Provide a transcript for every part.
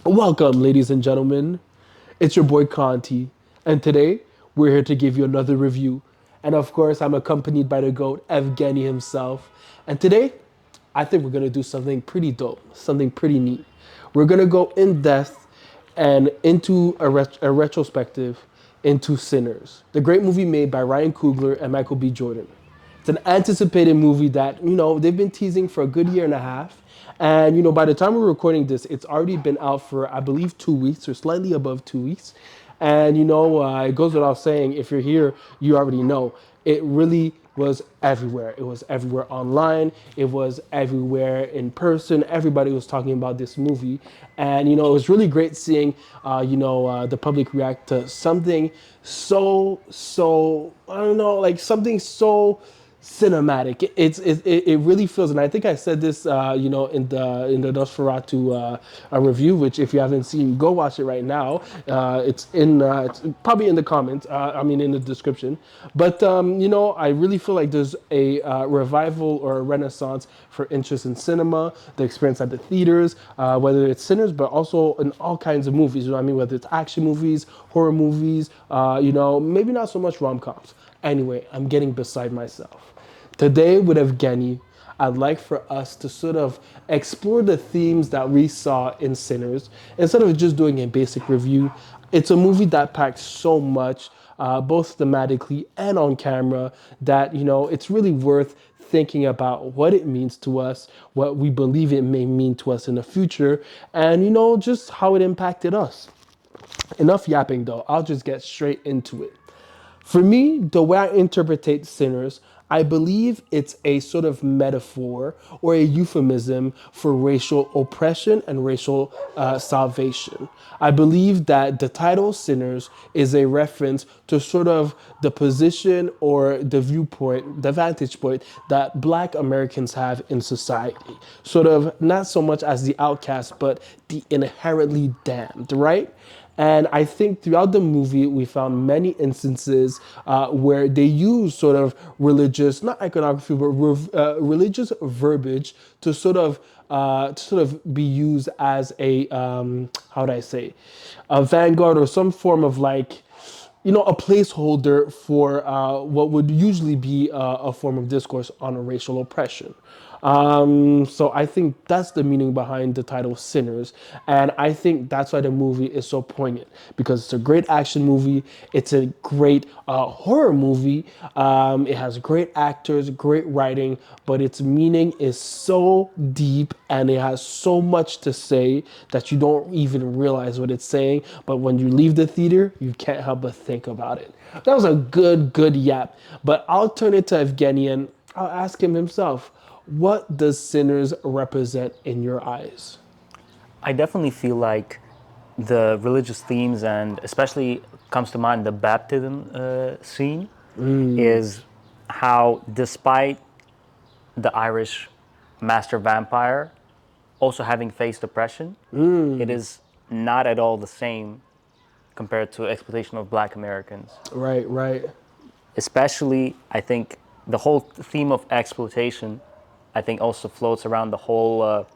Welcome, ladies and gentlemen. It's your boy Conti, and today we're here to give you another review. And of course, I'm accompanied by the GOAT, Evgeny himself. And today, I think we're gonna do something pretty dope, something pretty neat. We're gonna go in depth and into a retrospective into Sinners, the great movie made by Ryan Coogler and Michael B. Jordan. It's an anticipated movie that, they've been teasing for a good year and a half. And, by the time we're recording this, it's already been out for, I believe, 2 weeks or slightly above 2 weeks. And, it goes without saying, if you're here, you already know. It really was everywhere. It was everywhere online. It was everywhere in person. Everybody was talking about this movie. And, it was really great seeing, the public react to something I don't know, like something so cinematic. It really feels, and I think I said this, in the Nosferatu a review, which if you haven't seen, go watch it right now. It's probably in the comments. In the description. But I really feel like there's a revival or a renaissance for interest in cinema, the experience at the theaters, whether it's Sinners, but also in all kinds of movies. You know what I mean? Whether it's action movies, horror movies, maybe not so much rom coms. Anyway, I'm getting beside myself. Today with Evgeny, I'd like for us to sort of explore the themes that we saw in Sinners instead of just doing a basic review. It's a movie that packs so much, both thematically and on camera, that it's really worth thinking about what it means to us, what we believe it may mean to us in the future, and just how it impacted us. Enough yapping though, I'll just get straight into it. For me, the way I interpret Sinners, I believe it's a sort of metaphor or a euphemism for racial oppression and racial salvation. I believe that the title Sinners is a reference to sort of the position or the viewpoint, the vantage point that Black Americans have in society. Sort of not so much as the outcast, but the inherently damned, right? And I think throughout the movie, we found many instances where they use sort of religious, not iconography, but religious verbiage to sort of be used as a, how do I say, a vanguard or some form of like, a placeholder for what would usually be a form of discourse on racial oppression. So I think that's the meaning behind the title Sinners. And I think that's why the movie is so poignant because it's a great action movie. It's a great horror movie. It has great actors, great writing, but its meaning is so deep and it has so much to say that you don't even realize what it's saying. But when you leave the theater, you can't help but think about it. That was a good yap. But I'll turn it to Evgeny and I'll ask him himself. What does Sinners represent in your eyes? I definitely feel like the religious themes, and especially comes to mind the baptism scene, is how, despite the Irish master vampire also having faced oppression, it is not at all the same compared to exploitation of Black Americans. Right, right. Especially, I think the whole theme of exploitation, I think, also floats around the whole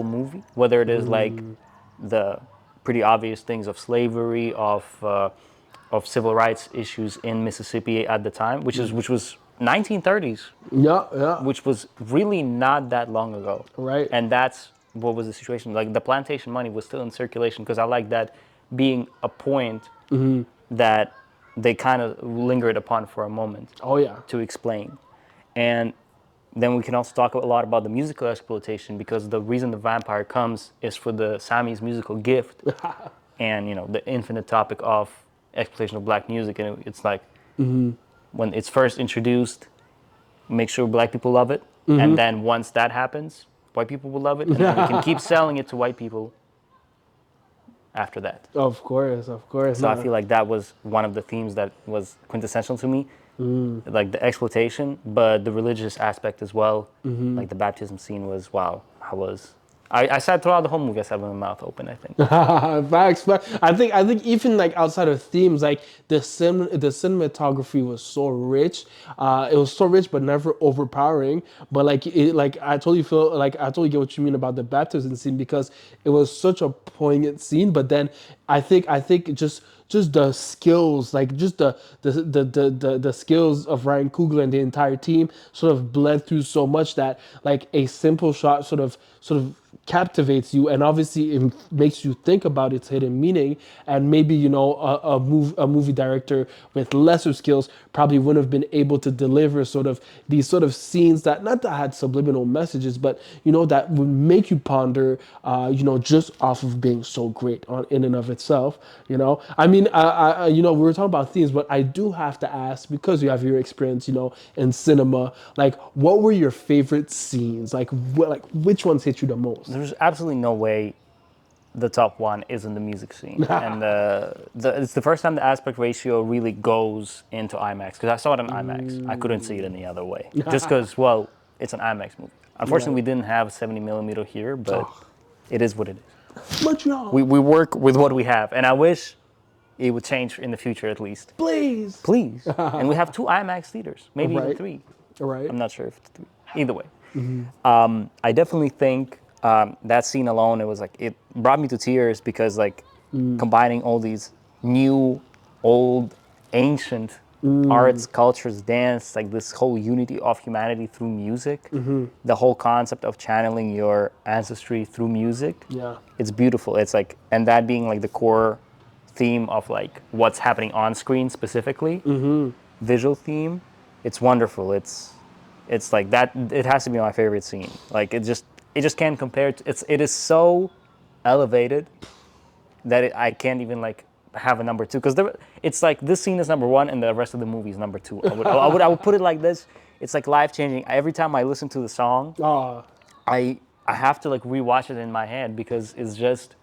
movie, whether it is like the pretty obvious things of slavery, of civil rights issues in Mississippi at the time, which was 1930s, Yeah, yeah. which was really not that long ago. Right. And that's what was the situation. Like the plantation money was still in circulation, because I like that being a point that they kind of lingered upon for a moment Oh yeah. to explain. And then we can also talk a lot about the musical exploitation, because the reason the vampire comes is for the Sammy's musical gift, and the infinite topic of exploitation of Black music. And it's like, when it's first introduced, make sure Black people love it, and then once that happens, white people will love it, and then we can keep selling it to white people after that. Of course, of course. So I No. feel like that was one of the themes that was quintessential to me, like the exploitation, but the religious aspect as well. Like the baptism scene was, wow, I was I sat throughout the whole movie. I sat with my mouth open. I think. Facts. I think even like outside of themes, like the cinematography was so rich. It was so rich, but never overpowering. But like I totally feel like I totally get what you mean about the baptism scene because it was such a poignant scene. But then I think just the skills, like just the skills of Ryan Coogler and the entire team sort of bled through so much that like a simple shot sort of captivates you, and obviously it makes you think about its hidden meaning. And maybe a movie director with lesser skills probably wouldn't have been able to deliver sort of these sort of scenes that not that had subliminal messages, but that would make you ponder, just off of being so great on in and of itself. I mean, we were talking about themes, but I do have to ask, because you have your experience, in cinema, like what were your favorite scenes? Like like which ones hit you the most? There's absolutely no way the top one isn't the music scene, and it's the first time the aspect ratio really goes into IMAX because I saw it in IMAX. I couldn't see it any other way, just because it's an IMAX movie. Unfortunately, we Right. didn't have 70 millimeter here, but it is what it is. Montreal, We work with what we have, and I wish it would change in the future at least. please. Please, and we have 2 IMAX theaters, maybe even Right. 3. Right. I'm not sure if it's 3. Either way, I definitely think that scene alone, it was like it brought me to tears because like combining all these new, old, ancient arts, cultures, dance, like this whole unity of humanity through music, the whole concept of channeling your ancestry through music. Yeah. It's beautiful. It's like, and that being like the core theme of like what's happening on screen specifically, visual theme. It's wonderful. It's like that. It has to be my favorite scene. Like it just can't compare. It is so elevated that I can't even like have a number two because it's like this scene is number one and the rest of the movie is number two. I would put it like this. It's like life changing. Every time I listen to the song, Ah, I have to like rewatch it in my head because it's just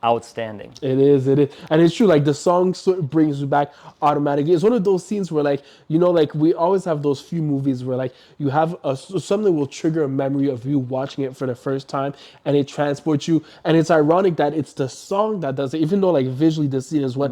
outstanding. it is, and it's true. Like the song sort of brings you back automatically. It's one of those scenes where, like, like we always have those few movies where, like, you have something will trigger a memory of you watching it for the first time, and it transports you. And it's ironic that it's the song that does it, even though like visually the scene is what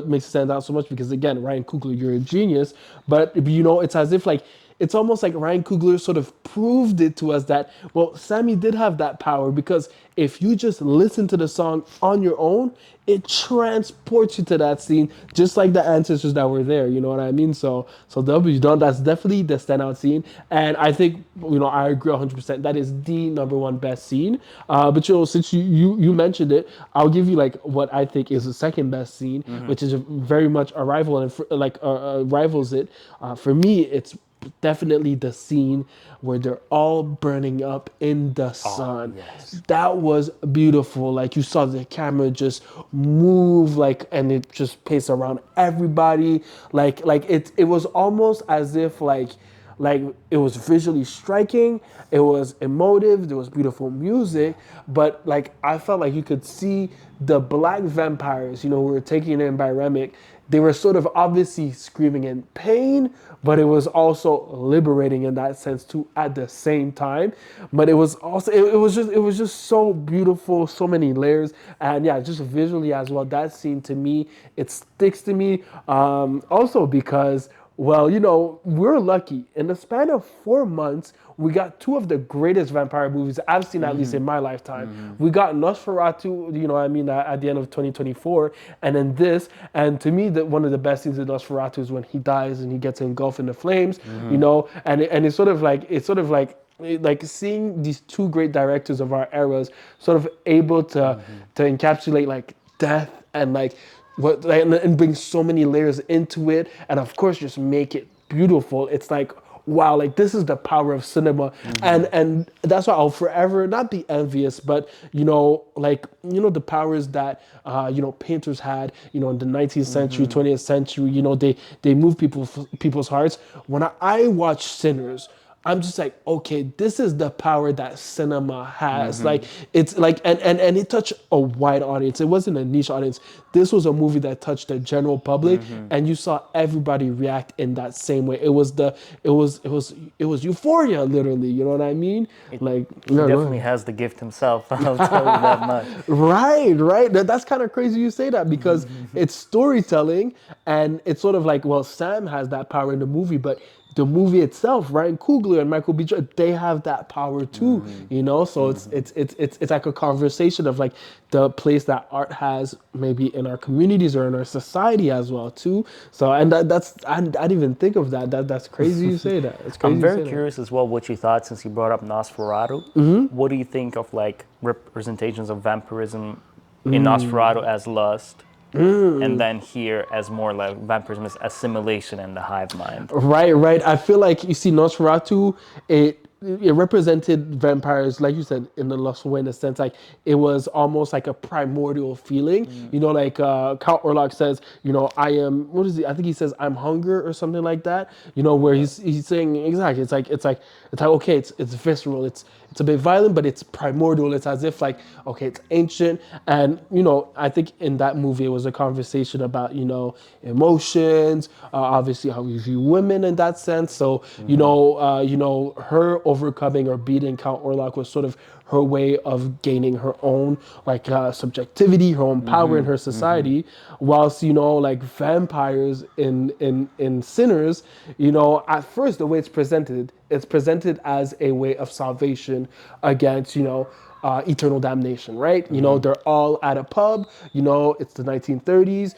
makes it stand out so much. Because again, Ryan Coogler, you're a genius, but it's as if like it's almost like Ryan Coogler sort of proved it to us that, well, Sammy did have that power because if you just listen to the song on your own, it transports you to that scene, just like the ancestors that were there. You know what I mean? So W Done, that's definitely the standout scene, and I think I agree 100%. That is the number one best scene. But since you mentioned it, I'll give you like what I think is the second best scene, which is very much a rival and rivals it. For me, it's definitely the scene where they're all burning up in the sun. Yes. That was beautiful. Like you saw the camera just move, like, and it just paced around everybody. Like it was almost as if like it was visually striking, it was emotive, there was beautiful music, but like I felt like you could see the black vampires, who were taken in by Remick. They were sort of obviously screaming in pain, but it was also liberating in that sense too at the same time. But it was also it was just so beautiful, so many layers, and yeah, just visually as well. That scene to me, it sticks to me. Also because, well, we're lucky. In the span of 4 months, we got two of the greatest vampire movies I've seen, at least in my lifetime. We got Nosferatu, at the end of 2024, and then this. And to me, one of the best scenes in Nosferatu is when he dies and he gets engulfed in the flames, and it's sort of like seeing these two great directors of our eras sort of able to encapsulate like death and like what like, and bring so many layers into it, and of course just make it beautiful. It's like, wow, like this is the power of cinema. And that's why I'll forever not be envious, but the powers that painters had, in the 19th century, 20th century. They move people's hearts. When I watch Sinners, I'm just like, okay, this is the power that cinema has. Like it's like and it touched a wide audience. It wasn't a niche audience. This was a movie that touched the general public, and you saw everybody react in that same way. It was euphoria, literally. You know what I mean? Like, He no, go definitely ahead. has the gift himself. I'll tell you that much. Right, right. That's kind of crazy you say that because it's storytelling and it's sort of like, well, Sam has that power in the movie, but the movie itself, Ryan Coogler and Michael B. Jordan, they have that power too, you know? So it's like a conversation of like the place that art has maybe in our communities or in our society as well too. So and I didn't even think of that. That's crazy you say that. It's I'm crazy you very say that. curious as well what you thought since you brought up Nosferatu. What do you think of like representations of vampirism in Nosferatu as lust, and then here as more like vampirism as assimilation and the hive mind? Right, right. I feel like you see Nosferatu, it represented vampires, like you said, in the lustful way, in a sense, like it was almost like a primordial feeling. You know, like Count Orlok says, you know, I am. What is he? I think he says, "I'm hunger" or something like that. You know, where he's saying exactly. It's like okay, it's visceral. It's a bit violent, but it's primordial. It's as if like okay, it's ancient, and you know, I think in that movie it was a conversation about emotions, obviously how we view women in that sense. So her overcoming or beating Count Orlok was sort of her way of gaining her own like subjectivity, her own power in her society. Whilst like vampires in Sinners, at first the way it's presented as a way of salvation against eternal damnation, right? They're all at a pub. It's the 1930s.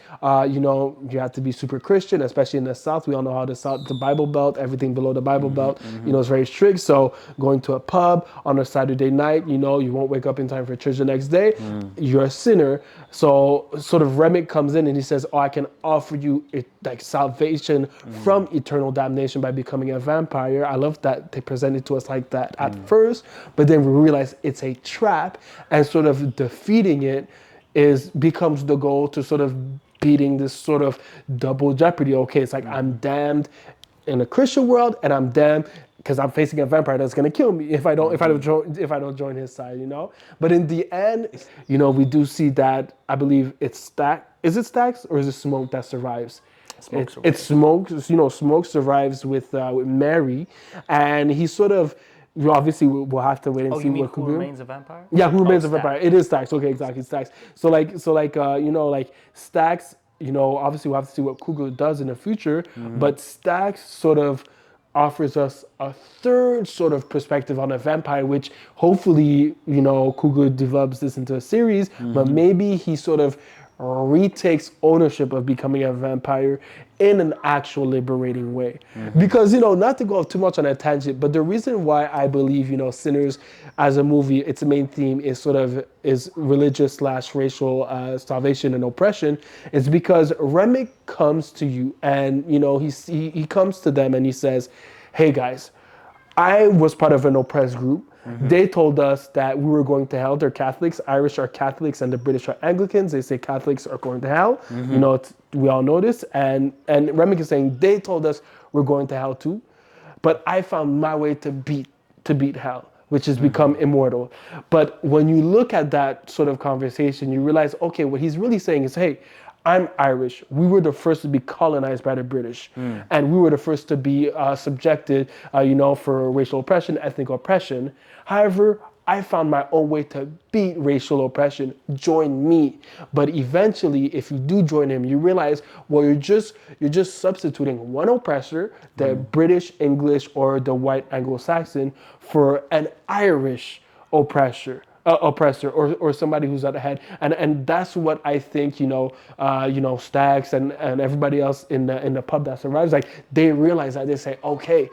You have to be super Christian, especially in the South. We all know how the South, the Bible Belt, everything below the Bible Belt, is very strict. So going to a pub on a Saturday night, you won't wake up in time for church the next day. You're a sinner. So sort of Remick comes in and he says, "Oh, I can offer you like salvation from eternal damnation by becoming a vampire." I love that they present it to us like that at first, but then we realize it's a trap, and sort of defeating it becomes the goal to sort of beating this sort of double jeopardy. Okay, it's like I'm damned in a Christian world, and I'm damned because I'm facing a vampire that's gonna kill me if I don't join his side. But in the end, we do see that I believe it's Stack. Is it Stacks or is it Smoke that survives? Smoke It's survives. Smoke. Smoke survives with Mary, and he sort of. Obviously, we'll have to wait and Oh, see you mean what who Kugu. remains a vampire? Yeah, who Oh, remains a vampire? Stack. It is Stacks. Okay, exactly, Stacks. So like Stacks. Obviously we'll have to see what Kugler does in the future. But Stacks sort of offers us a third sort of perspective on a vampire, which hopefully Kugler develops this into a series. But maybe he sort of retakes ownership of becoming a vampire in an actual liberating way. Because, not to go off too much on a tangent, but the reason why I believe, Sinners as a movie, its main theme is religious slash racial starvation and oppression, is because Remick comes to you and, he comes to them and he says, "Hey guys, I was part of an oppressed group. They told us that we were going to hell. They're Catholics. Irish are Catholics, and the British are Anglicans. They say Catholics are going to hell. We all know this. And Remick is saying they told us we're going to hell too, but I found my way to beat hell, which is become immortal." But when you look at that sort of conversation, you realize, okay, what he's really saying is, hey, I'm Irish. We were the first to be colonized by the British, and we were the first to be subjected, for racial oppression, ethnic oppression. However, I found my own way to beat racial oppression. Join me. But eventually, if you do join him, you realize, well, you're just substituting one oppressor, the British, English, or the white Anglo-Saxon, for an Irish oppressor or somebody who's at the head, and that's what I think Stax and everybody else in the pub that survives, like they realize that. They say, okay,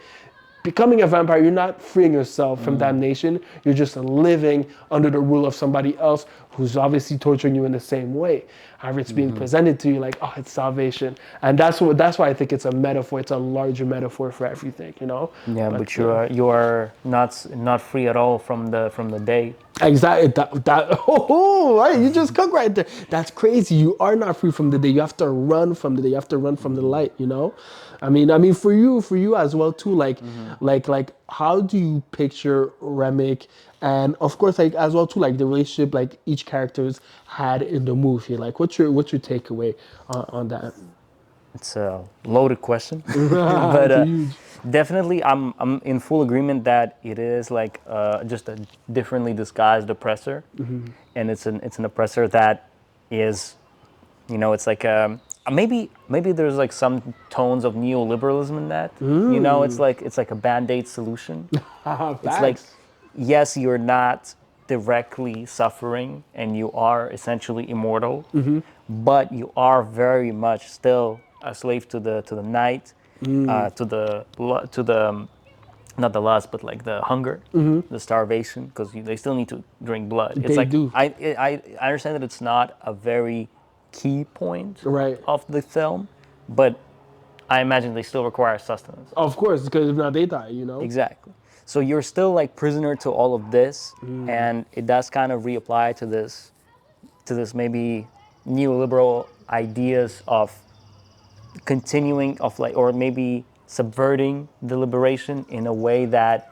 becoming a vampire, you're not freeing yourself from damnation. You're just living under the rule of somebody else who's obviously torturing you in the same way. However, it's being presented to you like, oh, it's salvation, and that's why I think it's a metaphor. It's a larger metaphor for everything. Yeah, But but you are not free at all from the day. exactly. Oh, right. You just cook right there. That's crazy. You are not free from the day. You have to run from the day. You have to run from the light. I mean, for you as well too. Like how do you picture Remick, and of course, like as well too, like the relationship like each characters had in the movie? Like, what's your takeaway on that? It's a loaded question, but It's huge. definitely I'm in full agreement that it is like just a differently disguised oppressor, and it's an oppressor that is, it's like maybe there's like some tones of neoliberalism in that. It's like a band-aid solution. It's like, Facts. yes, you're not directly suffering and you are essentially immortal, but you are very much still a slave to the night, to the not the lust, but like the hunger, the starvation, because they still need to drink blood. It's They like do. I understand that it's not a very key point Right. of the film, but I imagine they still require sustenance. Of course, because if not, they die. Exactly. So you're still like prisoner to all of this, and it does kind of reapply to this maybe neoliberal ideas of continuing of like, or maybe subverting the liberation in a way that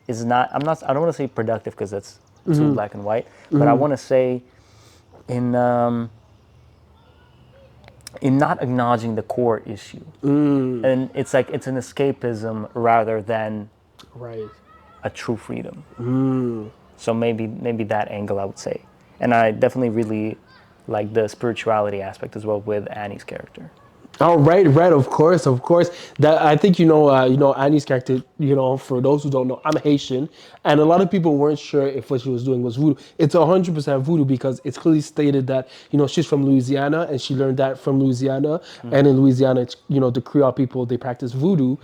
is not. I don't want to say productive because that's too black and white, but I want to say in um, in not acknowledging the core issue, and it's like it's an escapism rather than Right. a true freedom. So maybe that angle I would say, and I definitely really like the spirituality aspect as well with Annie's character. Oh, right, right. Of course, of course. That I think Annie's character. For those who don't know, I'm Haitian, and a lot of people weren't sure if what she was doing was voodoo. It's 100% voodoo because it's clearly stated that she's from Louisiana and she learned that from Louisiana, and in Louisiana, the Creole people they practice voodoo.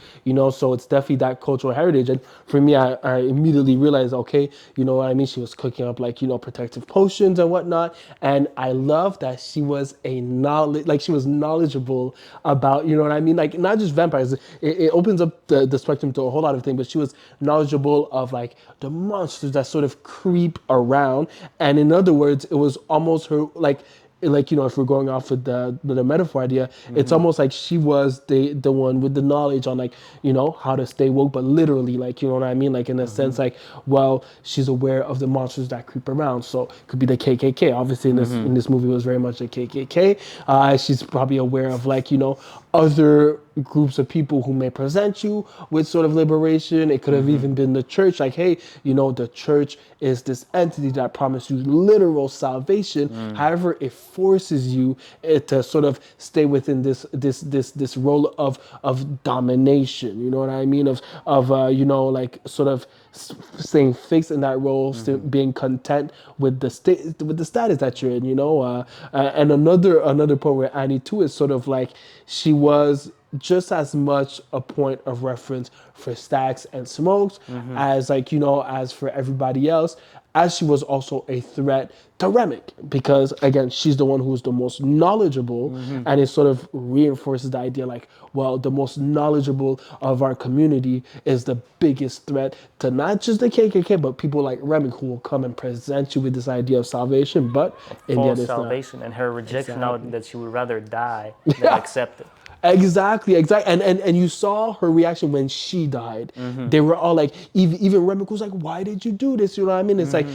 So it's definitely that cultural heritage. And for me, I immediately realized, okay, you know what I mean. She was cooking up like protective potions and whatnot, and I love that she was knowledgeable about, you know what I mean? Like, not just vampires. It opens up the spectrum to a whole lot of things, but she was knowledgeable of, like, the monsters that sort of creep around. And in other words, it was almost her, like if we're going off with the metaphor idea, it's almost like she was the one with the knowledge on, like, how to stay woke, but literally, like, you know what I mean, like, in a sense, like, well, she's aware of the monsters that creep around. So it could be the KKK. Obviously, in this movie, it was very much the KKK. She's probably aware of, like, other groups of people who may present you with sort of liberation. It could have even been the church, like, hey, the church is this entity that promises you literal salvation. However, it forces you to sort of stay within this role of domination. You know what I mean? Of like, sort of staying fixed in that role, still being content with the state, with the status that you're in. And another point where Annie too is sort of like, she was just as much a point of reference for Stacks and Smokes as, like, as for everybody else, as she was also a threat to Remick, because again, she's the one who's the most knowledgeable, and it sort of reinforces the idea, like, well, the most knowledgeable of our community is the biggest threat to not just the KKK, but people like Remick, who will come and present you with this idea of salvation, but in the end, False it's not. salvation and her rejection out Exactly. that she would rather die than accept it. Exactly, exactly, and you saw her reaction when she died. They were all like, even Remick was like, "Why did you do this?" You know what I mean? It's like,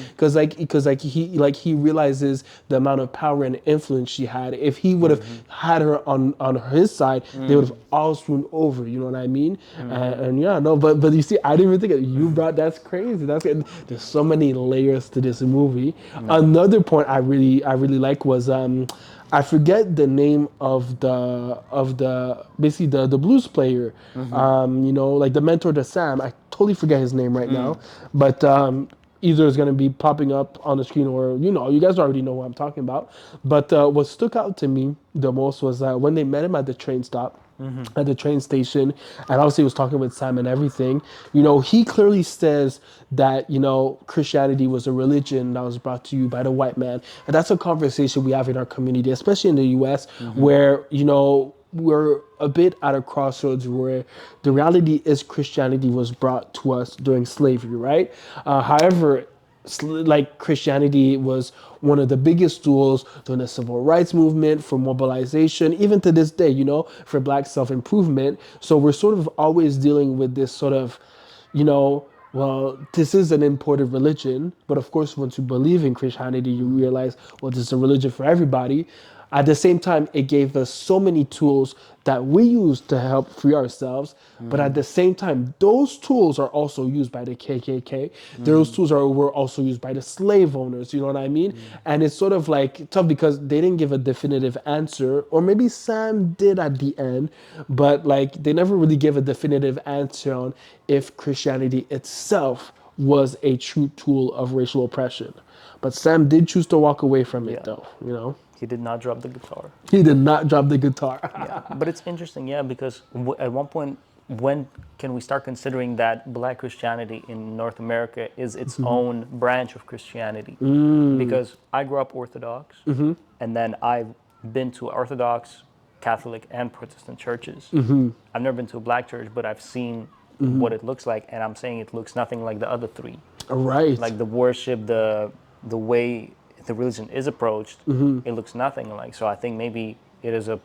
because he realizes the amount of power and influence she had. If he would have had her on his side, they would have all swooned over. You know what I mean? And yeah, no, but you see, I didn't even think of it. You brought That's crazy. There's so many layers to this movie. Another point I really like was I forget the name of the basically the blues player, like the mentor to Sam. I totally forget his name right now, but either is going to be popping up on the screen, or you guys already know what I'm talking about. But what stuck out to me the most was when they met him at the train stop, at the train station, and obviously he was talking with Sam and everything. He clearly says that Christianity was a religion that was brought to you by the white man, and that's a conversation we have in our community, especially in the U.S., where we're a bit at a crossroads where the reality is Christianity was brought to us during slavery, right? However, like, Christianity was one of the biggest tools during the civil rights movement, for mobilization, even to this day, for black self-improvement. So we're sort of always dealing with this sort of, well, this is an imported religion, but of course, once you believe in Christianity, you realize, well, this is a religion for everybody. At the same time, it gave us so many tools that we use to help free ourselves. But at the same time, those tools are also used by the KKK. Those tools were also used by the slave owners. You know what I mean? And it's sort of like tough because they didn't give a definitive answer, or maybe Sam did at the end, but like they never really gave a definitive answer on if Christianity itself was a true tool of racial oppression. But Sam did choose to walk away from it, Yeah. though. He did not drop the guitar. He did not drop the guitar. Yeah, but it's interesting, yeah, because at one point, when can we start considering that Black Christianity in North America is its own branch of Christianity? Because I grew up Orthodox, and then I've been to Orthodox, Catholic, and Protestant churches. I've never been to a Black church, but I've seen what it looks like, and I'm saying it looks nothing like the other three. Right. Like the worship, the way the religion is approached, it looks nothing like. So I think maybe it is a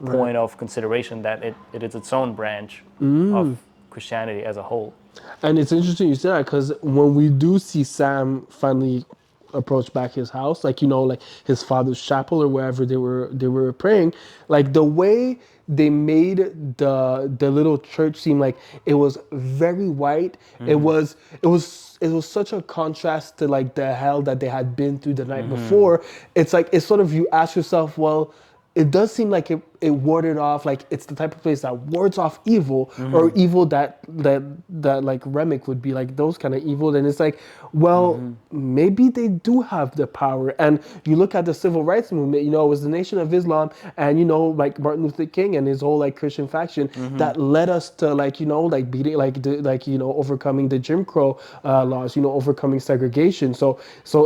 point of consideration that it is its own branch of Christianity as a whole. And it's interesting you say that because when we do see Sam finally approach back his house, like like his father's chapel or wherever they were praying, like the way they made the little church seem like it was very white. It was such a contrast to like the hell that they had been through the night before. It's like it's sort of you ask yourself, well, it does seem like it warded off, like it's the type of place that wards off evil, or evil that like Remick would be like those kind of evil. And it's like, well, maybe they do have the power. And you look at the civil rights movement, it was the Nation of Islam, and like Martin Luther King and his whole like Christian faction that led us to like like beating overcoming the Jim Crow laws, overcoming segregation. So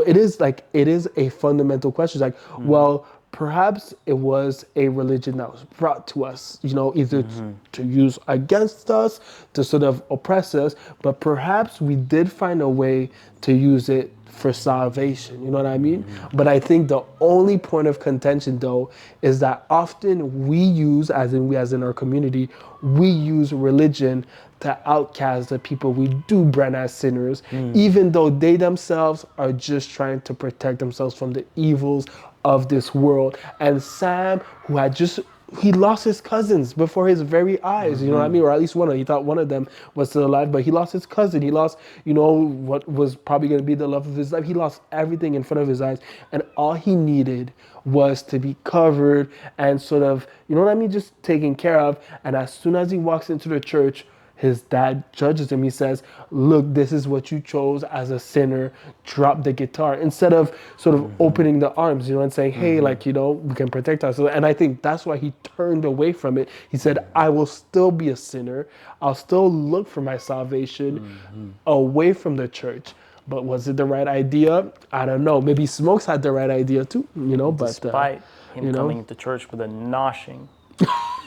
it is a fundamental question. It's like, well, perhaps it was a religion that was brought to us, either to use against us, to sort of oppress us, but perhaps we did find a way to use it for salvation. You know what I mean? But I think the only point of contention, though, is that often we as in our community, we use religion to outcast the people we do brand as sinners, even though they themselves are just trying to protect themselves from the evils of this world. And Sam, who had he lost his cousins before his very eyes, you know what I mean? Or at least one of them. He thought one of them was still alive, but he lost his cousin. He lost, what was probably going to be the love of his life. He lost everything in front of his eyes. And all he needed was to be covered and sort of, you know what I mean? Just taken care of. And as soon as he walks into the church, his dad judges him. He says, look, this is what you chose as a sinner. Drop the guitar. Instead of sort of opening the arms, and saying, hey, we can protect ourselves. And I think that's why he turned away from it. He said, I will still be a sinner. I'll still look for my salvation away from the church. But was it the right idea? I don't know. Maybe Smokes had the right idea too, but Despite him coming into church with a noshing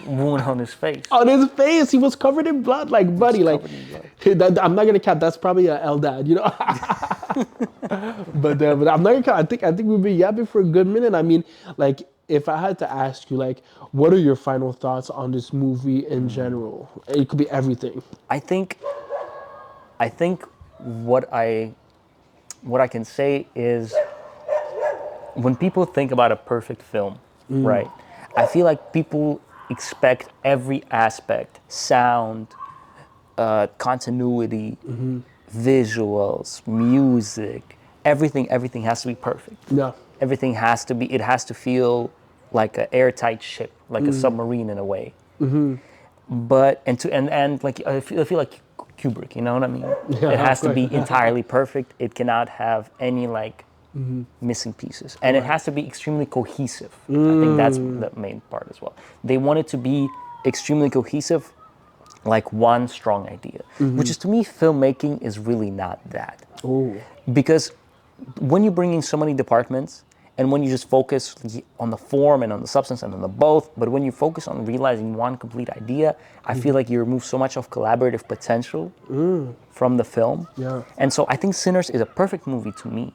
wound on his face. On his face, he was covered in blood, like buddy, like I'm not gonna cap. That's probably a Eldad, but I'm not gonna cap. I think we've been yapping for a good minute. I mean, like if I had to ask you, like, what are your final thoughts on this movie in general? It could be everything. I think what I can say is when people think about a perfect film, right? I feel like people expect every aspect, sound, continuity, visuals, music, everything has to be perfect. Yeah. Everything has to be, it has to feel like an airtight ship, like a submarine in a way. But, and like, I feel like Kubrick, you know what I mean? Yeah, it has to right. be entirely perfect. It cannot have any like missing pieces. And it has to be extremely cohesive. I think that's the main part as well. They want it to be extremely cohesive, like one strong idea, which is, to me, filmmaking is really not that. Oh. Because when you bring in so many departments, and when you just focus on the form and on the substance and on the both, but when you focus on realizing one complete idea, I feel like you remove so much of collaborative potential from the film. Yeah. And so I think Sinners is a perfect movie to me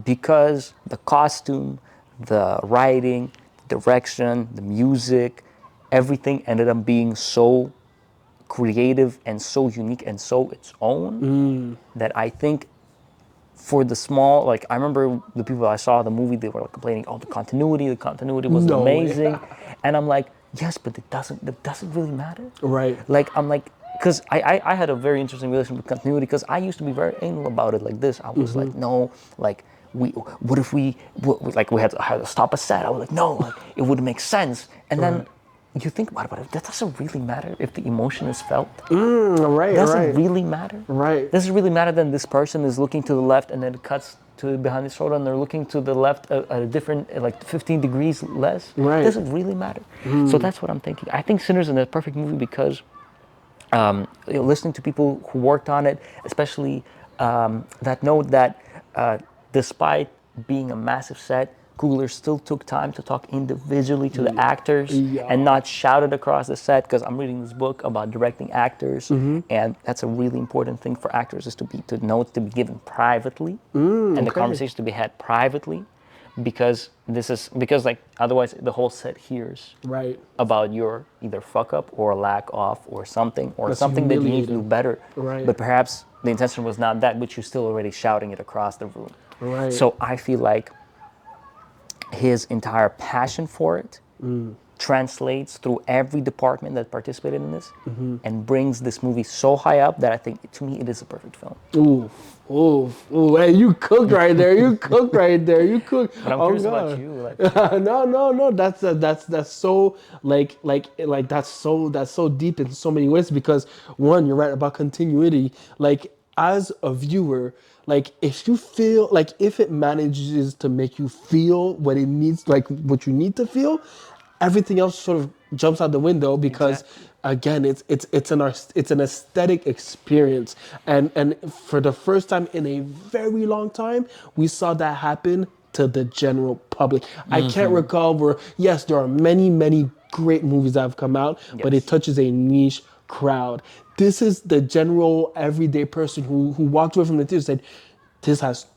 because the costume, the writing, the direction, the music, everything ended up being so creative and so unique and so its own that I think for the small, like I remember the people I saw the movie, they were like complaining, oh, the continuity wasn't No way. amazing. And I'm like, yes, but it doesn't really matter. Right. Like, I'm like, because I had a very interesting relationship with continuity because I used to be very anal about it like this. I was like, no, like, what if like we had to stop a set? I was like, no, like, it would make sense. And then Right. you think about it, that doesn't really matter if the emotion is felt. Right. Does it Right. really matter? Right. Does it really matter that this person is looking to the left and then it cuts to behind his shoulder and they're looking to the left at a different, like 15 degrees less? Right. Does it really matter? So that's what I'm thinking. I think Sinners is a perfect movie because listening to people who worked on it, especially that note that despite being a massive set, Coogler still took time to talk individually to the actors Yeah. and not shout it across the set. Because I'm reading this book about directing actors, and that's a really important thing for actors is to be given privately, and the Okay. conversations to be had privately, because like otherwise the whole set hears Right. about your either fuck up or lack of or something That's that you need to do humiliating. better. Right. But perhaps the intention was not that, but you're still already shouting it across the room. Right. So I feel like his entire passion for it translates through every department that participated in this and brings this movie so high up that I think, to me, it is a perfect film. Ooh, ooh, ooh! Hey, you cooked right there. You cooked right there. You cooked. But I'm Oh curious God. about you. Like, No, no, no. That's so that's so deep in so many ways because one, you're right about continuity. Like as a viewer, like if you feel like if it manages to make you feel what it needs, like what you need to feel, everything else sort of jumps out the window because Exactly. again it's an aesthetic experience and for the first time in a very long time we saw that happen to the general public. I can't recall where yes there are many great movies that have come out but it yes. touches a niche crowd. This is the general everyday person who walked away from the theater and said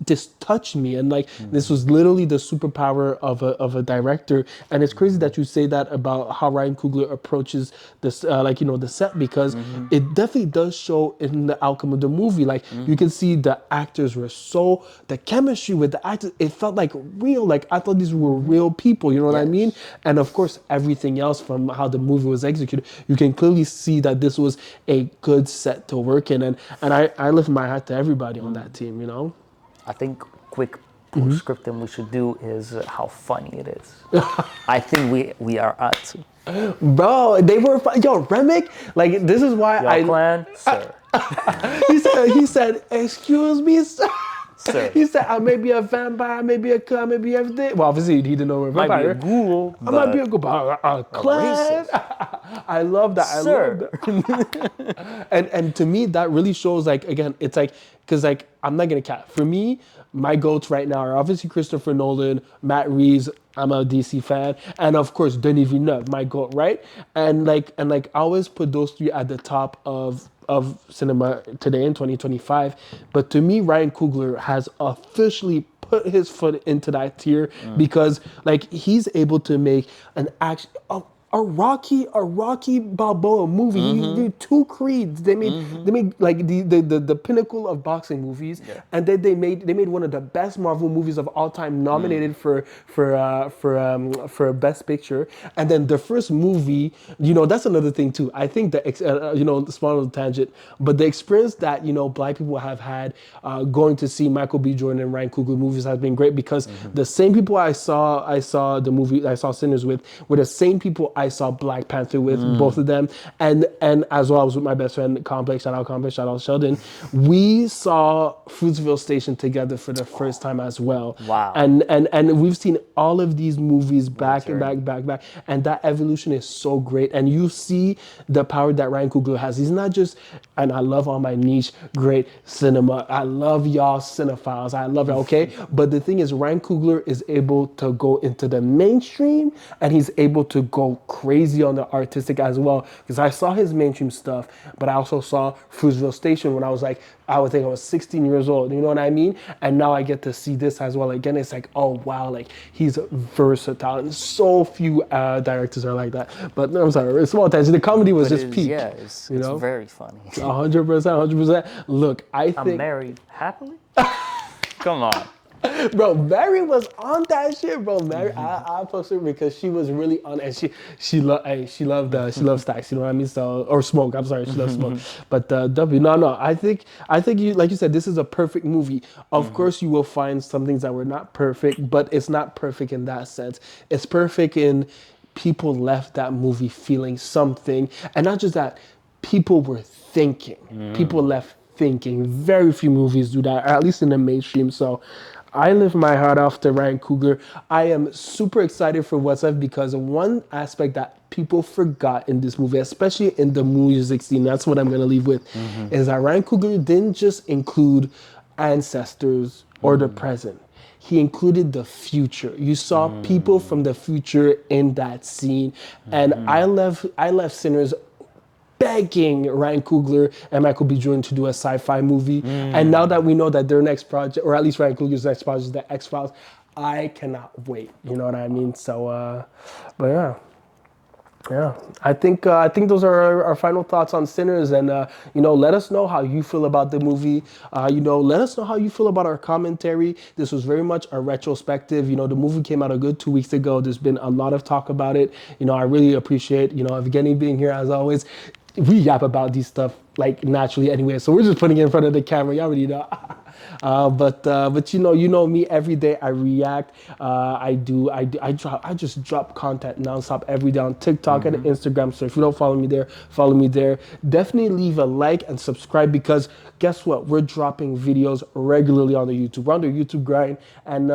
this touched me and like this was literally the superpower of a director. And it's crazy that you say that about how Ryan Coogler approaches this like you know the set because it definitely does show in the outcome of the movie. Like you can see the actors were so the chemistry with the actors, it felt like real. Like I thought these were real people, you know what I mean? Yes. And of course everything else from how the movie was executed, you can clearly see that this was a good set to work in. And I lift my hat to everybody on that team, you know. I think quick postscriptum we should do is how funny it is. I think we are at Bro, they were yo Remick. Like this is why your clan, sir. he said, excuse me, sir. Sir. He said, I may be a vampire, maybe a clan, maybe everything. Well, obviously he didn't know we're a Might be a vampire. ghoul, I might be a but good a clan. racist. I love that. I love Sir. that. And to me, that really shows like again, it's like because like I'm not gonna cap. For me, my goats right now are obviously Christopher Nolan, Matt Reeves. I'm a DC fan, and of course Denis Villeneuve, my goat, right? And I always put those three at the top of cinema today in 2025. But to me, Ryan Coogler has officially put his foot into that tier because like he's able to make an action a Rocky Balboa movie. He did two Creeds. They made like the pinnacle of boxing movies, and then they made one of the best Marvel movies of all time, nominated for Best Picture. And then the first movie, you know, that's another thing too. I think that you know, small little tangent, but the experience that you know Black people have had going to see Michael B. Jordan and Ryan Coogler movies has been great because the same people I saw the movie I saw Sinners with were the same people I saw Black Panther with, both of them, and as well I was with my best friend Complex, shout out Sheldon. We saw Fruitville Station together for the first time as well. Wow. And we've seen all of these movies back and journey. back, and that evolution is so great. And you see the power that Ryan Coogler has. He's not just, and I love all my niche great cinema. I love y'all cinephiles. I love it. Okay, but the thing is, Ryan Coogler is able to go into the mainstream, and he's able to go crazy on the artistic as well, because I saw his mainstream stuff, but I also saw Fruitvale Station when I was like, I would think I was 16 years old, you know what I mean? And now I get to see this as well. Again, it's like, oh wow, like he's versatile, and so few directors are like that. But no, I'm sorry, it's small attention. The comedy was But just peak, yeah, you it's know? very funny. 100%, 100%. Look, I I'm think, married happily. Come on. bro, Mary was on that shit, bro. Mary, I posted her because she was really on, and she loved stacks. You know what I mean? So, or smoke. I'm sorry, she loves smoke. But W, no. I think you, like you said, this is a perfect movie. Of course, you will find some things that were not perfect, but it's not perfect in that sense. It's perfect in people left that movie feeling something, and not just that, people were thinking. People left thinking. Very few movies do that, or at least in the mainstream. So I live my heart off to Ryan Coogler. I am super excited for what's left because one aspect that people forgot in this movie, especially in the music scene, that's what I'm going to leave with, is that Ryan Coogler didn't just include ancestors or the present. He included the future. You saw people from the future in that scene, and I left Sinners begging Ryan Coogler and Michael B. Jordan to do a sci-fi movie. And now that we know that their next project, or at least Ryan Coogler's next project, is the X-Files, I cannot wait. You know what I mean? So, but yeah. Yeah, I think those are our final thoughts on Sinners, and let us know how you feel about the movie. Let us know how you feel about our commentary. This was very much a retrospective. The movie came out a good 2 weeks ago. There's been a lot of talk about it. I really appreciate Evgeny being here as always. We yap about these stuff like naturally anyway, so we're just putting it in front of the camera. You already know. But you know me. Every day I react. I just drop content nonstop every day on TikTok and Instagram. So if you don't follow me there, follow me there. Definitely leave a like and subscribe, because guess what? We're dropping videos regularly on the YouTube. We're on the YouTube grind, and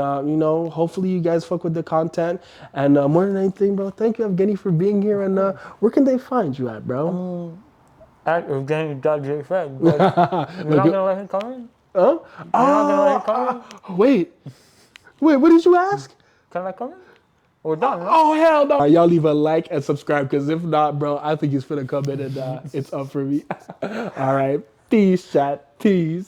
hopefully you guys fuck with the content. And more than anything, bro, thank you, Evgeny, for being here. And where can they find you at, bro? At Evgeny.jfed, but you're not gonna let him come in? Huh? You're not gonna let him come in? Wait, what did you ask? Can I come in? We're done, right? Oh, hell no. Y'all leave a like and subscribe, because if not, bro, I think he's finna come in and it's up for me. All right. Peace, chat. Peace.